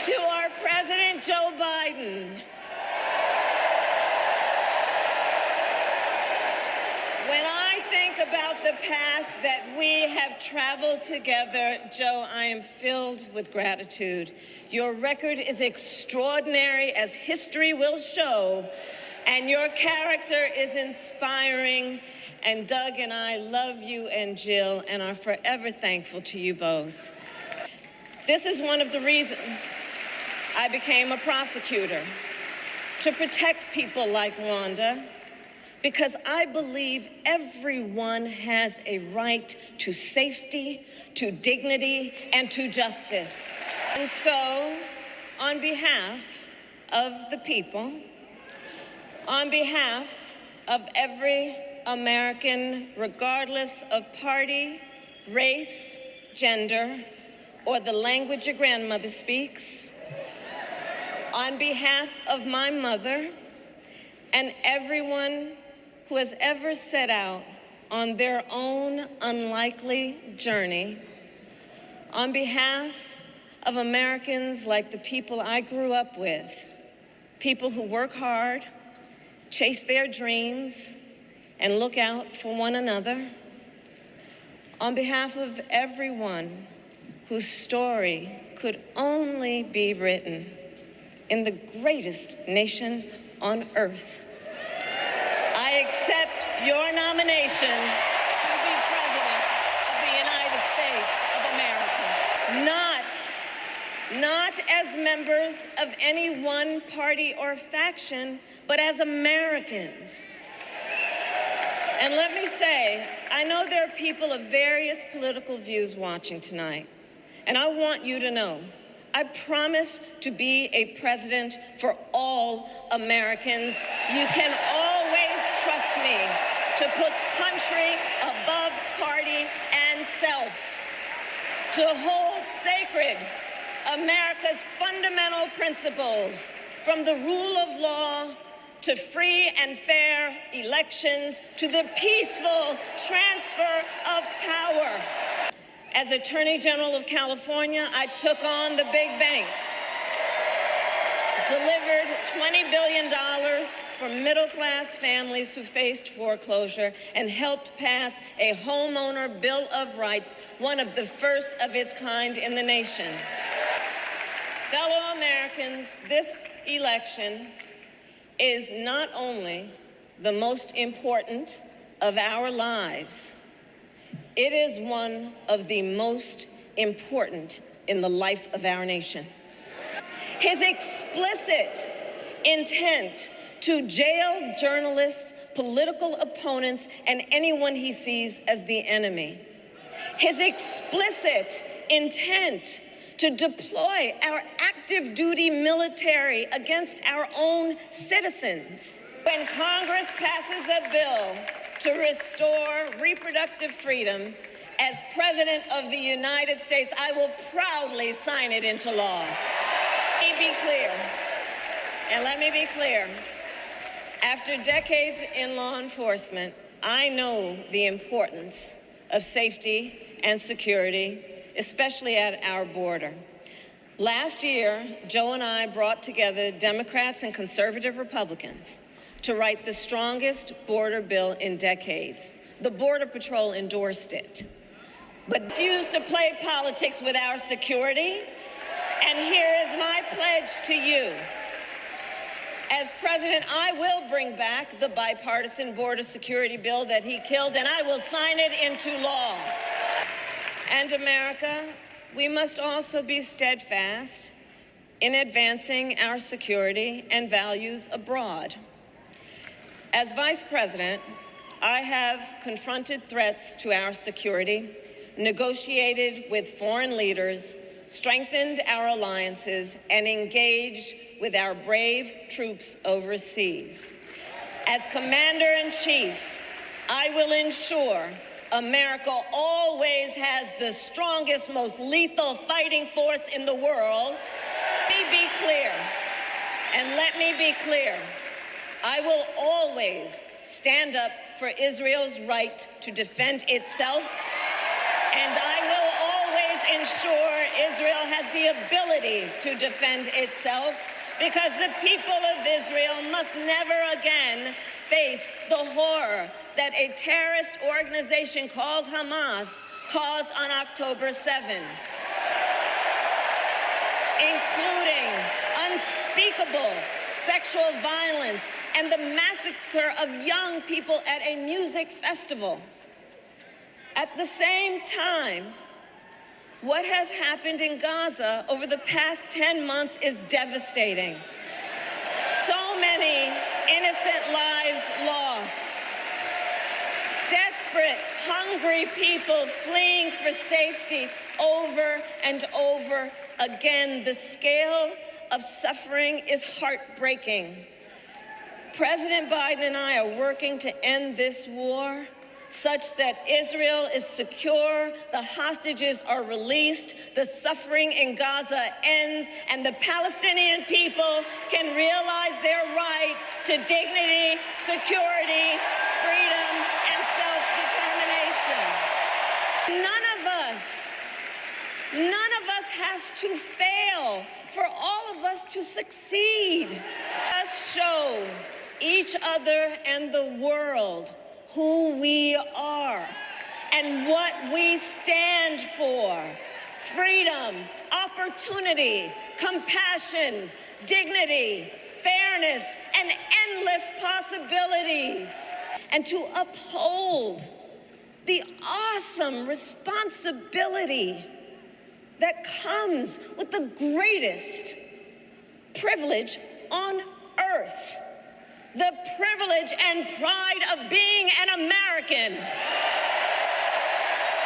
To our President Joe Biden, when I think about the path that we have traveled together, Joe, I am filled with gratitude. Your record is extraordinary, as history will show, and your character is inspiring. And Doug and I love you and Jill and are forever thankful to you both. This is one of the reasons I became a prosecutor, to protect people like Wanda, because I believe everyone has a right to safety, to dignity, and to justice. And so, on behalf of the people, on behalf of every American, regardless of party, race, gender, or the language your grandmother speaks, on behalf of my mother and everyone who has ever set out on their own unlikely journey, on behalf of Americans like the people I grew up with, people who work hard, chase their dreams, and look out for one another, on behalf of everyone whose story could only be written in the greatest nation on earth, I accept your nomination to be President of the United States of America. Not as members of any one party or faction, but as Americans. And let me say, I know there are people of various political views watching tonight, and I want you to know, I promise to be a president for all Americans. You can always trust me to put country above party and self, to hold sacred America's fundamental principles, from the rule of law to free and fair elections to the peaceful transfer of power. As Attorney General of California, I took on the big banks, delivered $20 billion for middle-class families who faced foreclosure, and helped pass a homeowner bill of rights, one of the first of its kind in the nation. Fellow Americans, this election is not only the most important of our lives, it is one of the most important in the life of our nation. His explicit intent to jail journalists, political opponents, and anyone he sees as the enemy. His explicit intent to deploy our active duty military against our own citizens. When Congress passes a bill to restore reproductive freedom, as President of the United States, I will proudly sign it into law. Let me be clear, and let me be clear. After decades in law enforcement, I know the importance of safety and security, especially at our border. Last year, Joe and I brought together Democrats and conservative Republicans to write the strongest border bill in decades. The Border Patrol endorsed it, but refused to play politics with our security. And here is my pledge to you. As president, I will bring back the bipartisan border security bill that he killed, and I will sign it into law. And America, we must also be steadfast in advancing our security and values abroad. As Vice President, I have confronted threats to our security, negotiated with foreign leaders, strengthened our alliances, and engaged with our brave troops overseas. As Commander-in-Chief, I will ensure America always has the strongest, most lethal fighting force in the world. Let me be clear, and let me be clear. I will always stand up for Israel's right to defend itself, and I will always ensure Israel has the ability to defend itself, because the people of Israel must never again face the horror that a terrorist organization called Hamas caused on October 7, including unspeakable sexual violence and the massacre of young people at a music festival. At the same time, what has happened in Gaza over the past 10 months is devastating. So many innocent lives lost. Desperate, hungry people fleeing for safety over and over again. The scale of suffering is heartbreaking. President Biden and I are working to end this war such that Israel is secure, the hostages are released, the suffering in Gaza ends, and the Palestinian people can realize their right to dignity, security, freedom, and self-determination. None of us has to fail for all of us to succeed. Let's show each other and the world who we are and what we stand for: freedom, opportunity, compassion, dignity, fairness, and endless possibilities. And to uphold the awesome responsibility that comes with the greatest privilege on earth: the privilege and pride of being an American.